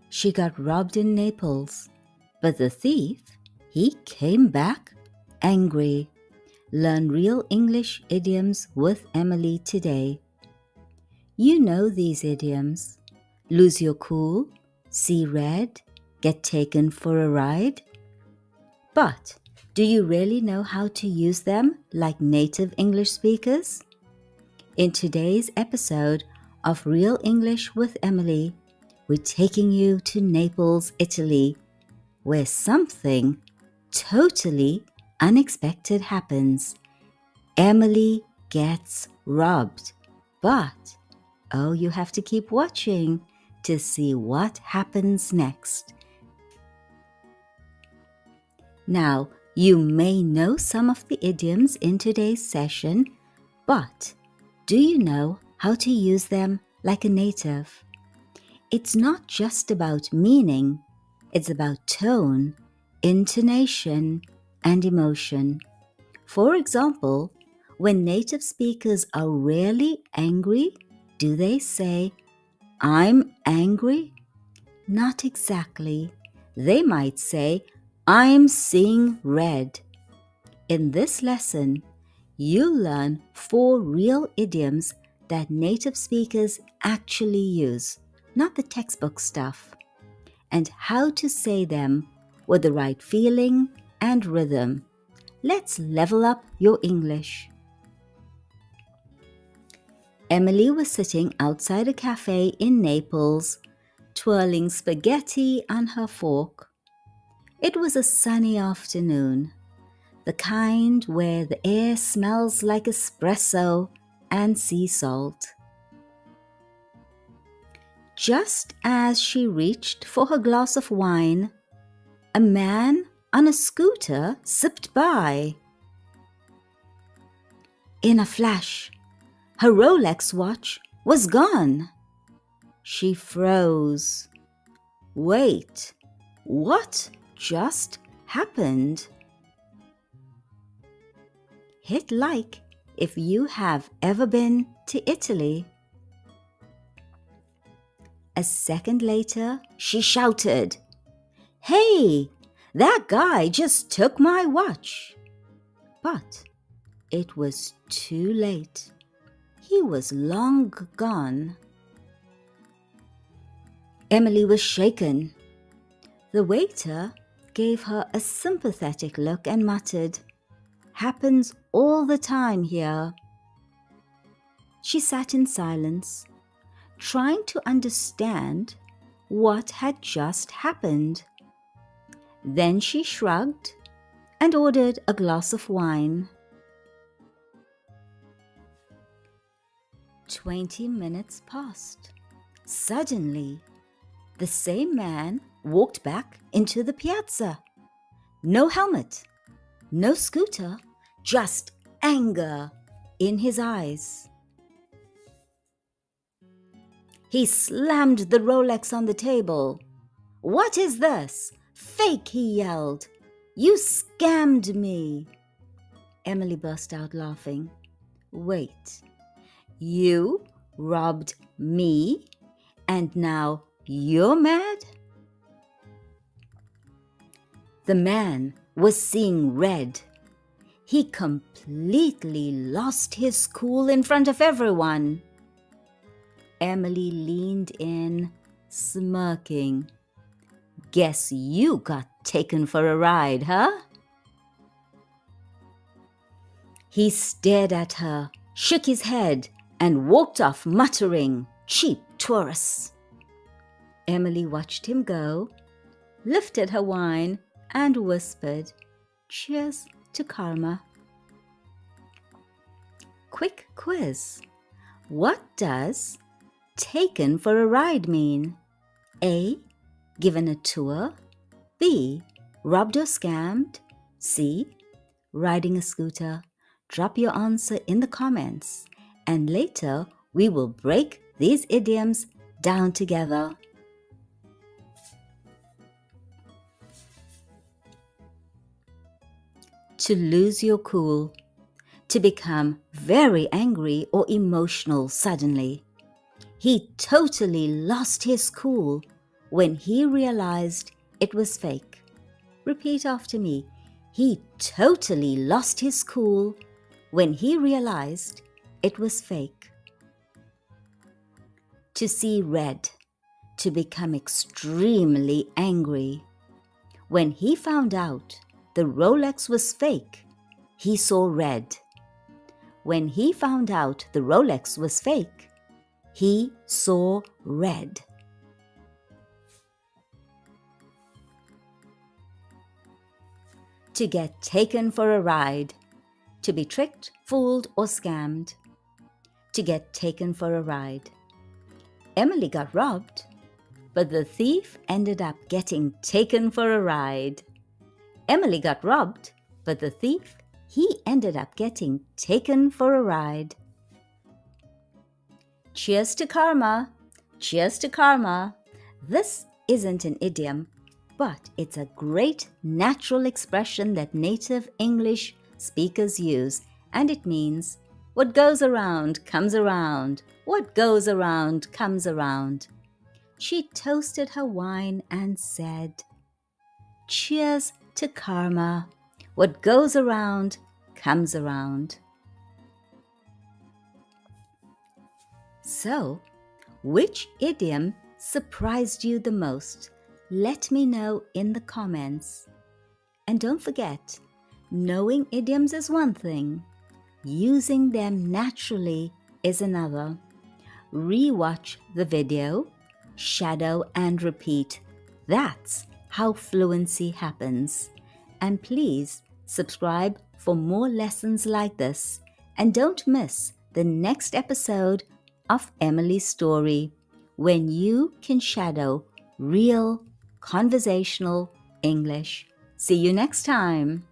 She got robbed in Naples, but the thief, he came back angry. Learn real English idioms with Emily today. You know these idioms. Lose your cool, see red, get taken for a ride. But do you really know how to use them like native English speakers? In today's episode of Real English with Emily, we're taking you to Naples, Italy, where something totally unexpected happens. Emily gets robbed, but you have to keep watching to see what happens next. Now, you may know some of the idioms in today's session, but do you know how to use them like a native? It's not just about meaning, it's about tone, intonation, and emotion. For example, when native speakers are really angry, do they say, "I'm angry"? Not exactly. They might say, "I'm seeing red." In this lesson, you'll learn 4 real idioms that native speakers actually use, not the textbook stuff, and how to say them with the right feeling and rhythm. Let's level up your English. Emily was sitting outside a cafe in Naples, twirling spaghetti on her fork. It was a sunny afternoon, the kind where the air smells like espresso and sea salt. Just as she reached for her glass of wine, a man on a scooter zipped by. In a flash, her Rolex watch was gone. She froze. Wait, what just happened? Hit like if you have ever been to Italy. A second later, she shouted, "Hey, that guy just took my watch." But it was too late. He was long gone. Emily was shaken. The waiter gave her a sympathetic look and muttered, "Happens all the time here." She sat in silence, trying to understand what had just happened. Then she shrugged and ordered a glass of wine. 20 minutes passed. Suddenly, the same man walked back into the piazza. No helmet, no scooter, just anger in his eyes. He slammed the Rolex on the table. "What is this? Fake!" he yelled. "You scammed me." Emily burst out laughing. "Wait, you robbed me and now you're mad?" The man was seeing red. He completely lost his cool in front of everyone. Emily leaned in, smirking. "Guess you got taken for a ride, huh?" He stared at her, shook his head, and walked off muttering, "Cheap tourists." Emily watched him go, lifted her wine, and whispered, "Cheers to karma." Quick quiz. What does taken for a ride mean? A, given a tour. B, robbed or scammed. C, riding a scooter. Drop your answer in the comments, and later we will break these idioms down together. To lose your cool. To become very angry or emotional suddenly. He totally lost his cool when he realized it was fake. Repeat after me. He totally lost his cool when he realized it was fake. To see red. To become extremely angry. When he found out the Rolex was fake, he saw red. When he found out the Rolex was fake, he saw red. To get taken for a ride. To be tricked, fooled, or scammed. To get taken for a ride. Emily got robbed, but the thief ended up getting taken for a ride. Emily got robbed, but the thief, he ended up getting taken for a ride. Cheers to karma. Cheers to karma. This isn't an idiom, but it's a great natural expression that native English speakers use, and it means, what goes around comes around. What goes around comes around. She toasted her wine and said, cheers to karma. What goes around comes around. So, which idiom surprised you the most? Let me know in the comments. And don't forget, knowing idioms is one thing, using them naturally is another. Rewatch the video, shadow and repeat. That's how fluency happens. And please subscribe for more lessons like this. And don't miss the next episode of Emily's story, when you can shadow real conversational English. See you next time.